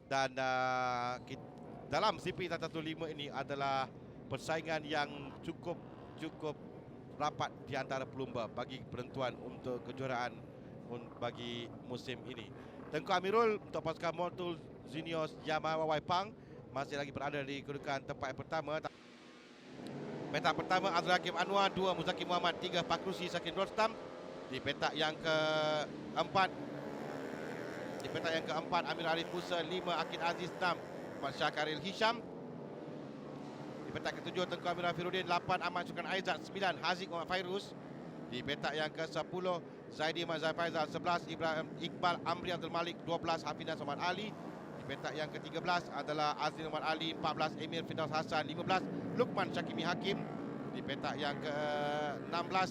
Dan dalam CP115 ini adalah persaingan yang cukup rapat di antara pelumba bagi penentuan untuk kejuaraan bagi musim ini. Tengku Amirul untuk pasukan Motul Zinios Yamaha Waipang masih lagi berada di kedudukan tempat yang pertama. Petak pertama Azrul Hakim Anwar, 2 Muzaki Muhammad, 3 Pakrusi Sakin Rostam. Di petak yang keempat Amir Arif Musa, 5 Akid Aziz, 6 Syakaril Hisham. Di petak ketujuh Tengku Amir Afiruddin, 8 Ahmad Syukran Aizat, 9 Haziq Muhammad Fairuz. Di petak yang ke-10 Zaidi Mazhar Faizal, 11 Iqbal Amri Abdul Malik, 12 Hafinas Muhammad Ali. Di petak yang ke-13 adalah Azli Muhammad Ali, 14 Emir Firdaus Hassan, 15 Lukman Syakimi Hakim. Di petak yang ke-16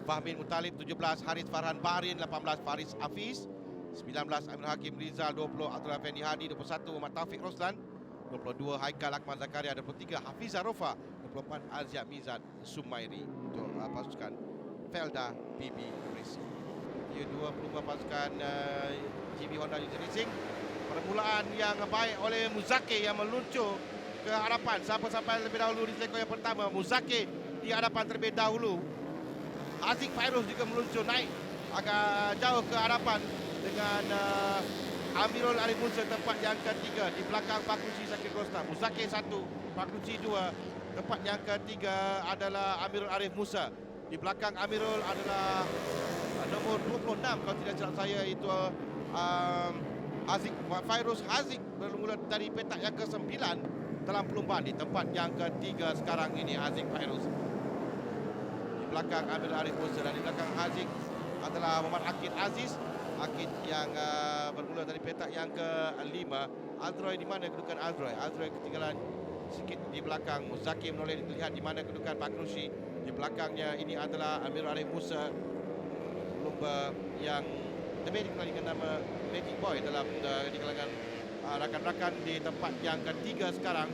Fahmin Mutalib, 17 Haris Farhan Bahrin, 18 Faris Hafiz, 19 Amir Hakim Rizal, 20 Abdul Effendi Hadi, 21 Muhammad Taufik Roslan, 22 Haikal Akmal Zakaria, 23 Hafizah Rofa, 24 Aziat Mizat Sumairi untuk pasukan Felda PB Racing. Ia dua pelumba pasukan GB Honda User Racing. Permulaan yang baik oleh Muzaki yang meluncur ke hadapan. Siapa sampai lebih dahulu di sektor yang pertama? Muzaki di hadapan terlebih dahulu. Haziq Fairuz juga meluncur naik agak jauh ke hadapan dengan Amirul Arif Musa tempat yang ketiga. Di belakang Pakrusi Sakir Rostam. Muzaki 1, Pakrusi 2. Tempat yang ketiga adalah Amirul Arif Musa. Di belakang Amirul adalah nombor 26 kalau tidak silap saya, itu Haziq Fairuz. Haziq bermula dari petak yang ke-9 dalam perlumbaan. Di tempat yang ketiga sekarang ini Haziq Fairuz. Di belakang Amirul Arif Musa dan di belakang Haziq adalah Muhammad Akid Aziz. Akid yang bermula dari petak yang ke-5. Azroy, di mana kedudukan Azroy? Azroy ketinggalan sikit di belakang. Muzaki menoleh dilihat di mana kedudukan Pakrusi. Di belakangnya ini adalah Amirul Arif Musa, pelumba yang lebih dikenal dengan nama Magic Boy dalam di kalangan rakan-rakan. Di tempat yang ketiga sekarang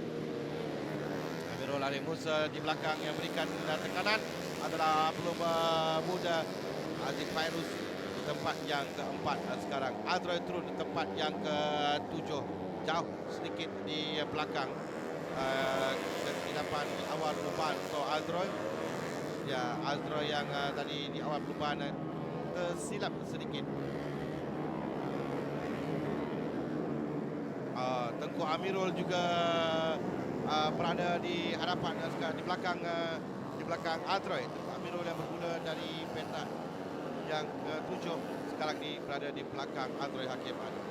Amirul Arif Musa. Di belakang yang berikan tekanan adalah pelumba muda Haziq Fairuz. Di tempat yang keempat sekarang Azroy turun di tempat yang ke-7, jauh sedikit di belakang kesilapan di awal perlumbaan untuk Azroy. Ya, Azroy yang tadi di awal perlumbaan tersilap sedikit. Tengku Amirul juga berada di hadapan di belakang Azroy. Tengku Amirul yang bermula dari petak yang ke-7 sekarang ini berada di belakang Azroy Hakim Adi.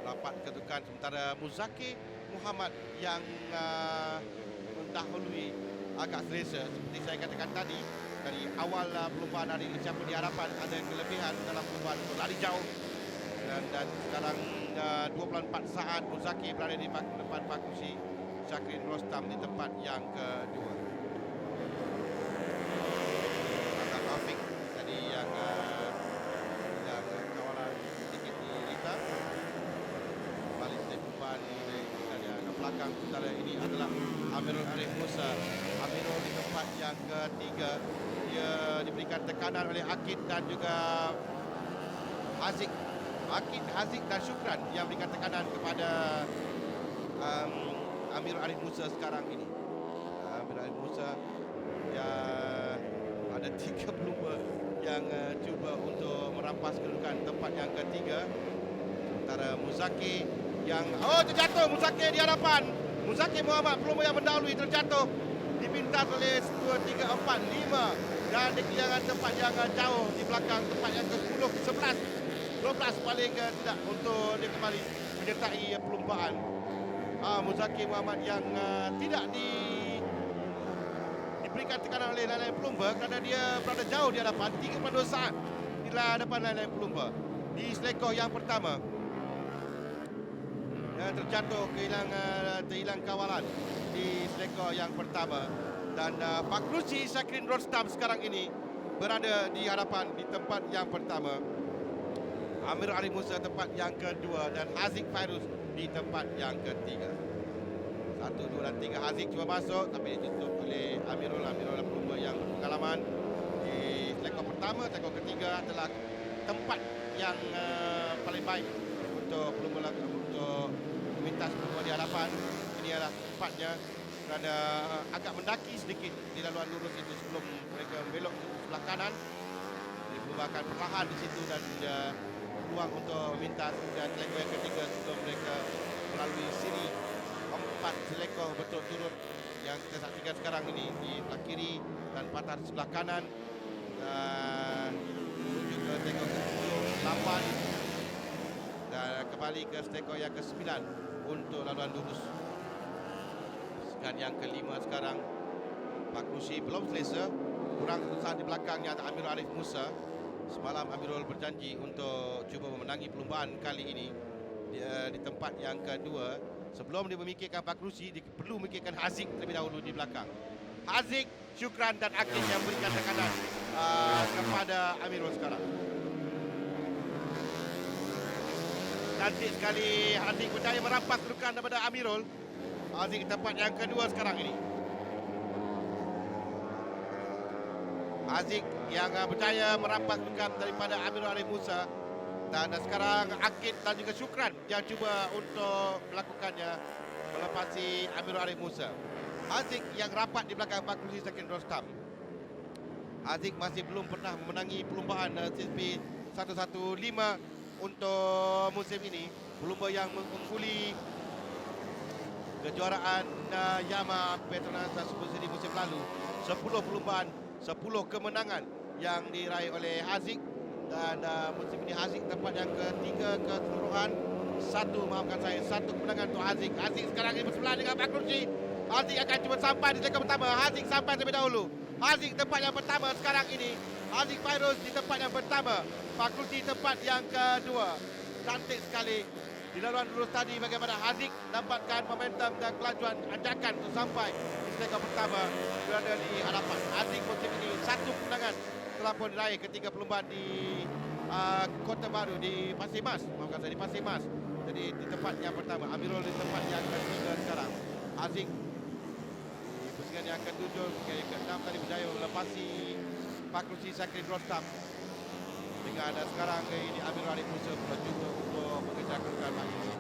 Rapat kedudukan sementara Muzaki Muhammad yang mendahului agak selesa. Seperti saya katakan tadi, dari awal perlumbaan hari ini, siapa di hadapan ada kelebihan dalam perlumbaan untuk lari jauh. Dan sekarang 24 saat Muzaki berada di depan Pakrusi Syakrin Rostam di tempat yang kedua. Azhar Taufik tadi yang kawalan sedikit di Rita. Balik dari perlumbaan ke belakang. Sementara ini adalah Amirul Arif Musa. Amirul di tempat yang ketiga. Dia diberikan tekanan oleh Akid dan juga Haziq. Akid, Haziq dan Syukran yang berikan tekanan kepada Amirul Arif Musa sekarang ini. Amirul Arif Musa yang ada 3 pelumba yang cuba untuk merampas kedudukan tempat yang ketiga. Sementara Muzaki yang terjatuh. Muzaki di hadapan. Muzaki Muhammad, pelumba yang mendahului, terjatuh. Dipintas oleh 2, 3, 4, 5 dan di kehilangan tempat yang jauh di belakang tempat yang ke-10, 11, 12 paling tidak untuk dia kembali menyertai perlumbaan. Muzaki Muhammad yang tidak diberikan tekanan oleh lain-lain pelumba kerana dia berada jauh di hadapan, 32 saat di hadapan lain-lain pelumba. Di selekoh yang pertama terjatuh, terhilang kawalan di selekoh yang pertama. Dan Pakrusi Syakrin Rostam sekarang ini berada di hadapan di tempat yang pertama. Amir Arif Musa tempat yang kedua dan Haziq Fairuz di tempat yang ketiga. 1, 2 dan 3 Haziq cuba masuk tapi ditutup oleh Amirul pelumba yang berpengalaman. pertama, tekor ketiga adalah tempat yang paling baik untuk pelumba untuk memintas pelumba di hadapan. Ini adalah tempatnya berada agak mendaki sedikit di laluan lurus itu sebelum mereka belok ke sebelah kanan. Jadi pelumba akan perlahan di situ dan peluang untuk memintas dan selekor yang ketiga sebelum mereka melalui siri 4 selekor berturut-turut yang kita saksikan sekarang ini di sebelah kiri dan patah di sebelah kanan dan menuju ke tekor ke-10, 8 dan kembali ke tekor yang ke-9 untuk laluan lurus. Dan yang ke-5 sekarang Pak Krusi belum selesa, kurang saat di belakangnya ada Amirul Arif Musa. Semalam Amirul berjanji untuk cuba memenangi perlumbaan kali ini di tempat yang kedua. Sebelum dia memikirkan Pak Krusi, dia perlu memikirkan Haziq terlebih dahulu di belakang. Haziq, Syukran dan Akif yang berikan tekanan kepada Amirul sekarang. Cantik sekali Haziq berjaya merampas kedudukan daripada Amirul. Haziq tempat yang kedua sekarang ini. Haziq yang berjaya merampas kedudukan daripada Amirul Arif Musa. Dan sekarang Akid dan juga Syukran yang cuba untuk melakukannya melepasi Amirul Arif Musa. Haziq yang rapat di belakang Pak Krusi Sakin Rostam. Haziq masih belum pernah memenangi perlumbaan CSP 115 untuk musim ini. Pelumba yang mengungkuli kejuaraan Yamaha Petronas Super Series musim lalu. 10 perlumbaan, 10 kemenangan yang diraih oleh Haziq. Dan musim ini Haziq tempat yang ketiga keseluruhan. Satu kemenangan untuk Haziq. Haziq sekarang ini bersebelah dengan Pak Krusi. Haziq akan cuba sampai di sektor pertama. Haziq sampai terlebih dahulu. Haziq tempat yang pertama sekarang ini. Haziq Fairuz di tempat yang pertama. Pak Krusi tempat yang kedua. Cantik sekali di laluan lurus tadi bagaimana Haziq dapatkan momentum dan kelajuan ajakan untuk sampai di sektor pertama berada di hadapan. Haziq musim ini satu kemenangan telah pun diraih ketika perlumbaan di Kota Baru di Pasir Mas. Maafkan saya, di Pasir Mas. Jadi di tempat yang pertama, Amirul di tempat yang ketiga sekarang. Haziq di pusingan yang ke-7, pusingan yang ke-6 tadi berjaya melepasi Pak Krusi Sakin Rostam. Dengan sekarang ini Amirul Arif Musa mencuba untuk mengejar kedudukan Pak Krusi.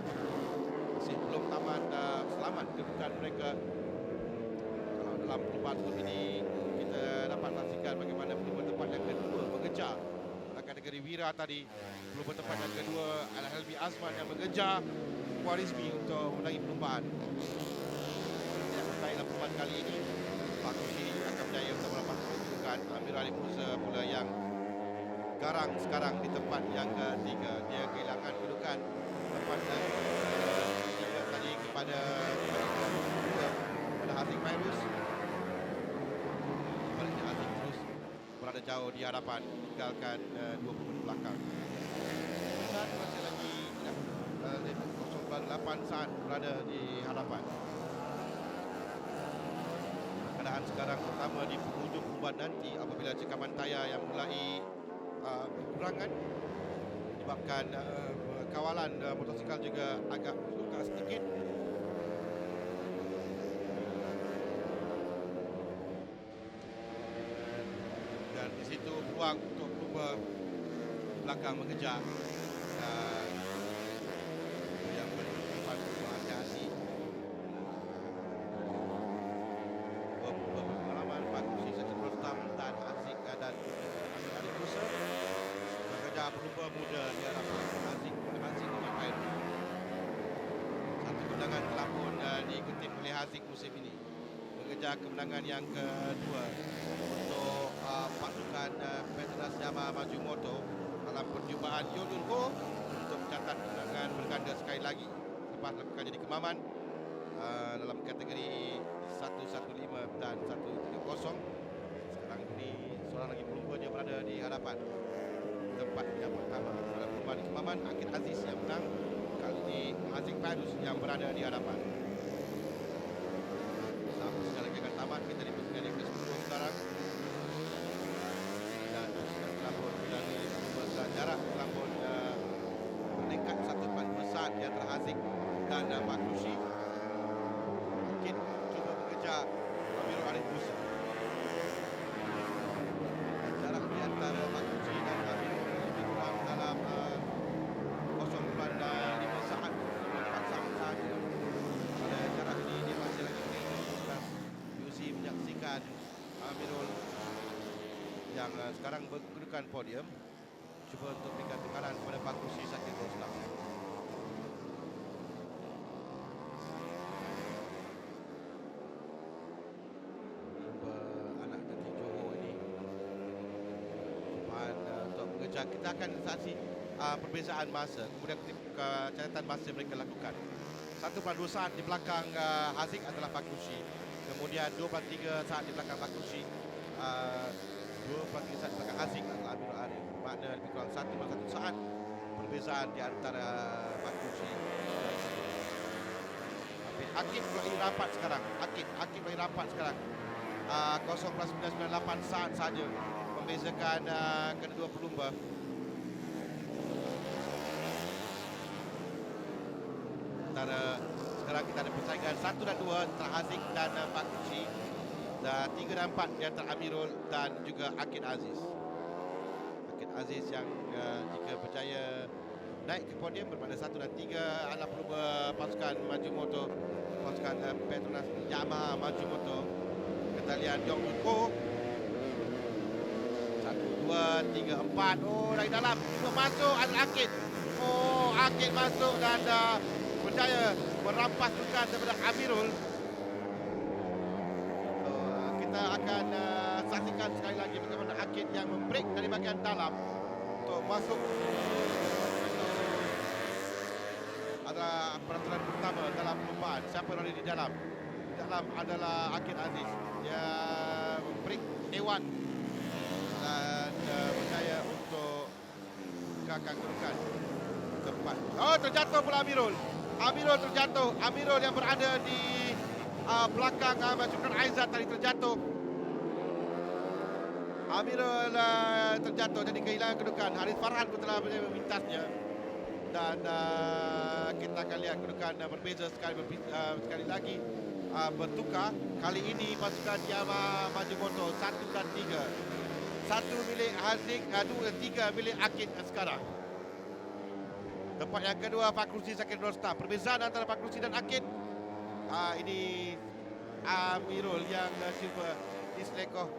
Masih belum tamat selamat kedudukan mereka. Kalau dalam perlumbaan sebelum ini kita dapat saksikan bagaimana pelumba tempat yang kedua mengejar kategori Wira tadi. Pelumba tempat yang kedua adalah Helmi Azman yang mengejar Khwarizmi untuk menangi perlumbaan. Yang dalam perlumbaan kali ini Pak Krusi akan berjaya untuk melepas kedudukan. Amirul Arif Musa pula yang garang sekarang di tempat yang ketiga. Dia kehilangan kedudukan tempat yang ketiga tadi kepada Haziq Fairuz. Haziq terus berada jauh di hadapan, tinggalkan 20 belakang. Dan masih lagi 0.8 saat berada di hadapan. Keadaan sekarang terutama di penghujung perlumbaan nanti apabila cekaman tayar yang mulai kekurangan menyebabkan kawalan motosikal juga agak suka sedikit. Dan di situ peluang untuk pelumba belakang mengejar yang berdepan berhati-hati. Pengalaman Pak Krusi Sakin Rostam dan Haziq dan Amirul Arif Musa mengejar pelumba muda di hadapan Haziq dengan Fairuz. Satu kemenangan telah pun dikutip oleh Haziq musim ini. Mengejar kemenangan yang kedua untuk pasukan Petronas Yamaha Maju Moto dalam perjumpaan Yolun Ho untuk mencatat kemenangan berganda sekali lagi lepas melakukannya di Kemaman dalam kategori 115 dan 130. Sekarang ini seorang lagi pelumba dia berada di hadapan. Tempat yang pertama dalam perlumbaan di Kemaman, Akid Aziz yang menang. Kali ini Haziq Fairuz yang berada di hadapan. Sampai sekali lagi akan tamat. Kita di pusingan yang ke-10 sekarang. Dan telah pun berada besar jarak, telah pun meningkat 1 saat di antara Haziq dan Pak Krusi. Mungkin cuba mengejar Amirul Arif Musa. Jarak di antara Amirul yang sekarang berkedudukan podium. Cuba untuk berikan tekanan kepada Fakhruzi Zakir Rostam. Anak dari Johor ini untuk mengejar. Kita akan saksi perbezaan masa, kemudian catatan masa mereka lakukan. 1.2 saat di belakang Haziq adalah Fakhruzi. Kemudian 2.3 saat di belakang Fakhruzi. 2.3 saat di belakang Haziq adalah Amirul Arif. Makna lebih kurang 1.1 saat perbezaan di antara Fakhruzi. Akid mulai rapat sekarang. Akid mulai rapat sekarang. 0.998 saat saja membezakan kedua pelumba. Sekarang kita ada persaingan 1 dan 2 antara Haziq dan Fakhruzi, dan 3 dan 4 di antara Amirul dan juga Akid Aziz. Akid Aziz yang jika berjaya naik ke podium bermakna 1 dan 3 adalah pelumba pasukan maju motor, pasukan Petronas Yamaha maju motor ketalian Yong Yuko. 1, 2, 3, 4. Oh, dari dalam masuk adalah Akid. Oh, Akid masuk dan berjaya merampas sukan daripada Amirul. Kita akan saksikan sekali lagi bagaimana Akid yang membreak dari bahagian dalam untuk masuk. Adalah peraturan pertama dalam perlombaan. Siapa yang ada di dalam? Di dalam adalah Akid Aziz. Dia membreak A1 dan berjaya untuk kakak kedudukan keempat. Oh, terjatuh pula Amirul. Amirul terjatuh. Amirul yang berada di belakang pasukan Aizat tadi terjatuh. Amirul terjatuh jadi kehilangan kedudukan. Haris Farhan pun telah memintasnya. Dan kita akan lihat kedudukan berbeza sekali lagi bertukar. Kali ini pasukan Yamaha maju motor 1 dan 3. 1 milik Haziq, 2 3 milik Akid sekarang. Tempat yang kedua Fakhruzi Zakir Rostam. Perbezaan antara Fakhruzi dan Akid. Ini Amirul yang cuba diselekoh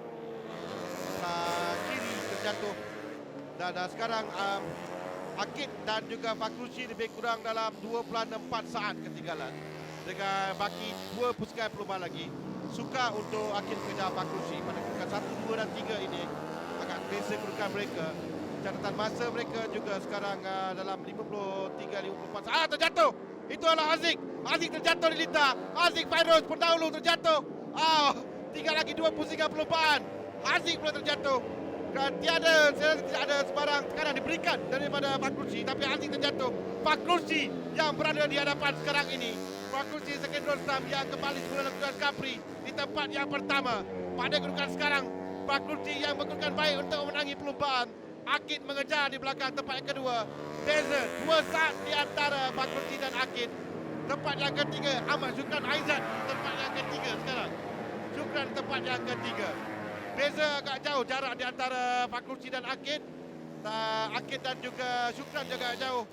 kiri terjatuh. Dan sekarang Akid dan juga Fakhruzi lebih kurang dalam 2.4 saat ketinggalan. Dengan baki 2 pusingan pelumba lagi. Suka untuk Akid mengejar Fakhruzi pada kedudukan 1, 2 dan 3 ini. Agak beza kedudukan mereka. Catatan masa mereka juga sekarang dalam 53-54 saat. Terjatuh. Itu adalah Haziq. Haziq terjatuh di lintah. Haziq Fairuz pendahulu terjatuh. Tinggal lagi 2 pusingan perlombaan. Haziq pula terjatuh. Dan tidak ada sebarang tekanan diberikan daripada Fakhruzi, tapi Haziq terjatuh. Fakhruzi yang berada di hadapan sekarang ini. Fakhruzi Zakir Rostam yang kembali semula lakukan Capri di tempat yang pertama. Pada kedudukan sekarang, Fakhruzi yang berkedudukan baik untuk memenangi perlombaan. Akid mengejar di belakang tempat yang kedua. Beza 2 saat di antara Fakhruzi dan Akid. Tempat yang ketiga Ahmad Syukran Aizat. Tempat yang ketiga sekarang. Syukran tempat yang ketiga. Beza agak jauh jarak di antara Fakhruzi dan Akid. Akid dan juga Syukran juga jauh.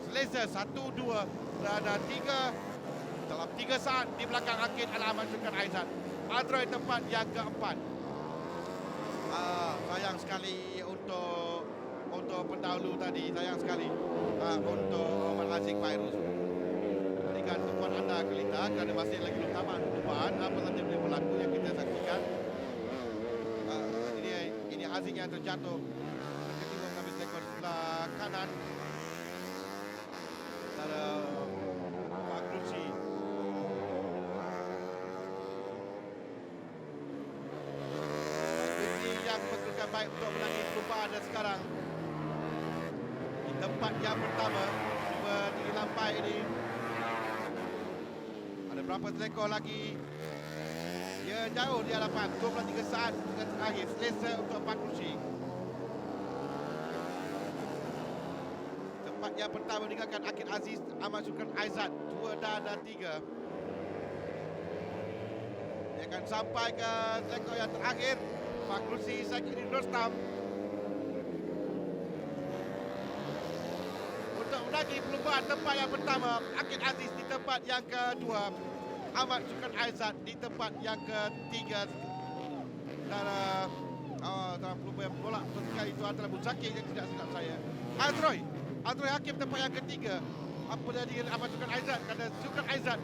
Selesa 1, 2 dan 3. Dalam 3 saat di belakang Akid adalah Ahmad Syukran Aizat. Android tempat yang keempat. Sayang sekali untuk pendahulu tadi. Sayang sekali untuk Muhammad Haziq Fairuz. Berikan tumpuan anda ke lintah kerana masih lagi belum tamat perlombaan. Apa saja boleh berlaku yang kita saksikan. Ini Haziq yang terjatuh. Ketiga mengambil sekor sebelah kanan. Antara Fakhruzi. Yang berkedudukan baik untuk menangis perlombaan dan sekarang di tempat yang pertama cuba tinggi lampai ini. Ada berapa selekor lagi? Dia jauh di hadapan 23 saat dengan terakhir. Selesa untuk Fakhruzi. Tempat yang pertama meninggalkan Akid Aziz, Ahmad Syukran Aizat 2 dan 3. Dia akan sampai ke selekor yang terakhir, Fakhruzi Zakir Rostam, untuk menanggi perlombaan tempat yang pertama. Akid Aziz di tempat yang kedua, Ahmad Syukran Aizat di tempat yang ketiga. dan dalam pelumba yang menolak ketika itu adalah Muzaki yang tidak silap saya. Adroy Hakim tempat yang ketiga. Apa jadi dengan Ahmad Sukran Aizat? Kerana Sukran Aizat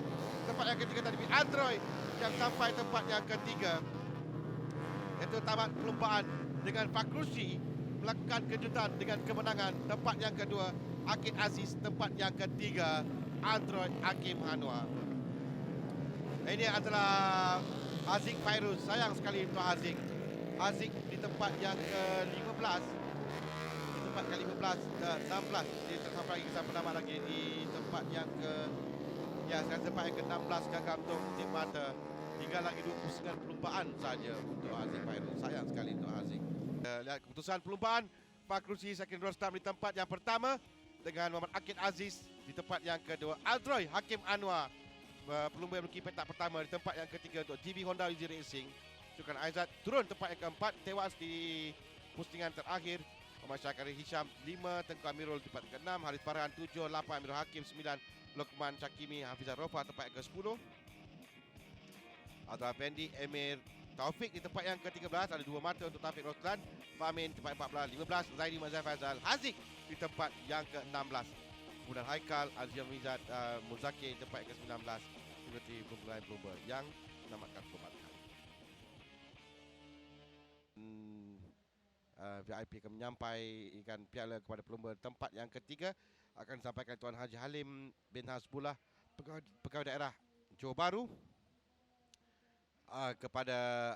tempat yang ketiga tadi. Adroy yang sampai tempat yang ketiga. Itu tamat perlumbaan dengan Fakrusi melakukan kejutan dengan kemenangan. Tempat yang kedua, Akid Aziz. Tempat yang ketiga, Adroy Hakim Anwar. Ini adalah Haziq Fairuz. Sayang sekali untuk Haziq. Haziq di tempat yang ke-15. Di tempat ke-15 dan 16. Dia sampai lagi sampai nama lagi di tempat yang sekarang tempat yang ke-16 gagal untuk Tip Mata. Tinggal lagi 29 perlumbaan saja untuk Haziq Fairuz. Sayang sekali untuk Haziq. Lihat keputusan perlumbaan. Fakrusi Sakin Rostam di tempat yang pertama dengan Muhammad Akid Aziz di tempat yang kedua. Adroy Hakim Anwar pelumba yang memiliki petak pertama di tempat yang ketiga untuk GB Honda Easy Racing. Sukran Aizat turun tempat yang keempat, tewas di postingan terakhir. Muhammad Syakari Hisham 5, Tengku Amirul tempat yang ke-6, Haris Farhan 7, 8 Amirul Hakim 9, Lokman Syakimi Hafizah Rofa tempat yang ke-10. Azhar Fendi Emir Taufik di tempat yang ke-13, ada 2 mata untuk Taufik Roslan. Famin tempat 14, 15 Zaidi Mazhar Faizal. Haziq di tempat yang ke-16. Kemudian Haikal Azhar Mizat Muzaki di tempat yang ke-19. Seperti pelumba yang menamatkan perlumbaan. VIP akan menyampaikan piala kepada pelumba tempat yang ketiga. Akan disampaikan Tuan Haji Halim bin Hasbullah, Pegawai Daerah Johor Bahru, kepada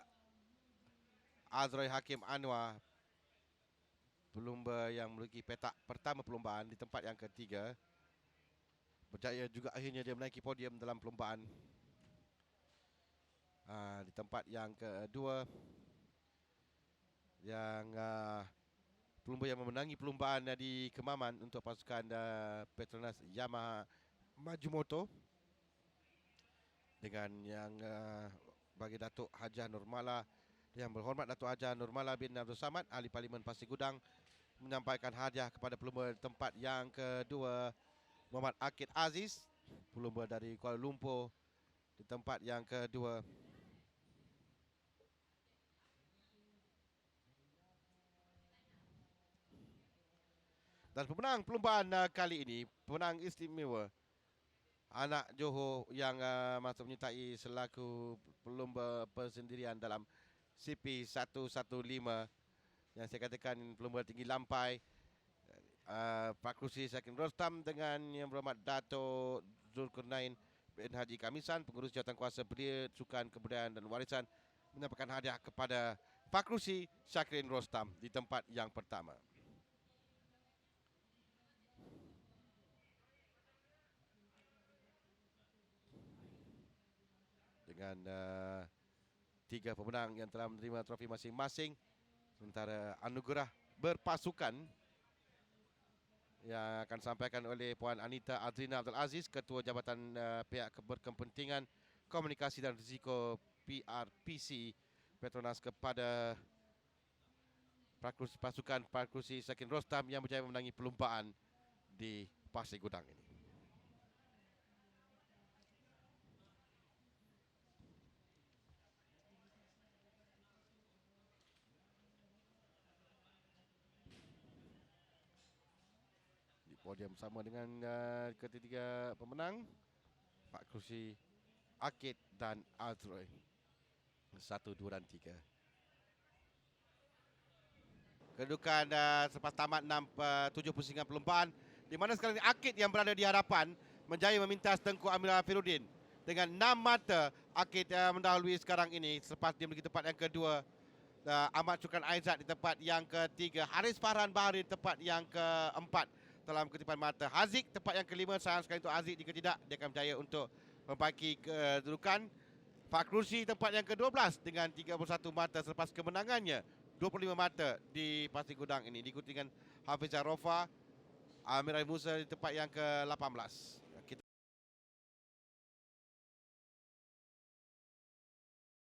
Adroy Hakim Anwar, pelumba yang memiliki petak pertama perlumbaan di tempat yang ketiga. Berjaya juga akhirnya dia menaiki podium dalam perlumbaan. Di tempat yang kedua, yang pelumba yang memenangi perlumbaan di Kemaman untuk pasukan Petronas Yamaha Majumoto, dengan yang bagi Datuk Hajah Nurmala, yang berhormat Datuk Hajah Nurmala bin Abdul Samad, Ahli Parlimen Pasir Gudang, menyampaikan hadiah kepada pelumba tempat yang kedua, Muhammad Akid Aziz, pelumba dari Kuala Lumpur, di tempat yang kedua. Dan pemenang perlumbaan kali ini, pemenang istimewa, anak Johor yang masuk menyertai selaku pelumba persendirian dalam CP 115, yang saya katakan pelumba tinggi lampai, Fakrusi Sakin Rostam dengan Yang Berhormat Dato' Zulkarnain bin Haji Kamisan, Pengurus Jawatankuasa Belia, Sukan Kebudayaan dan Warisan, menyampaikan hadiah kepada Fakrusi Sakin Rostam di tempat yang pertama. Dengan 3 pemenang yang telah menerima trofi masing-masing, sementara anugerah berpasukan yang akan disampaikan oleh Puan Anita Azrina Abdul Aziz, Ketua Jabatan Pihak Berkepentingan Komunikasi dan Risiko PRPC Petronas, kepada pasukan Fakrusi Sakin Rostam yang berjaya memenangi perlumbaan di Pasir Gudang ini. Podium sama dengan ketiga pemenang, Fakrusi, Akid dan Adroy, 1, 2 dan 3. Kedudukan selepas tamat 7 pusingan perlumbaan, di mana sekarang Akid yang berada di hadapan menjaya memintas Tengku Amir Afiruddin dengan 6 mata. Akid mendahului sekarang ini selepas dia memiliki tempat yang kedua. Ahmad Sukran Aizat di tempat yang ketiga, Haris Farhan Bahari di tempat yang keempat dalam kutipan mata. Haziq tempat yang kelima. Sayang sekali untuk Haziq, jika tidak dia akan berjaya untuk membaiki kedudukan. Fakrusi tempat yang ke-12 dengan 31 mata selepas kemenangannya 25 mata di Pasir Gudang ini, diikuti dengan Hafizah Rofa, Amir Musa di tempat yang ke-18.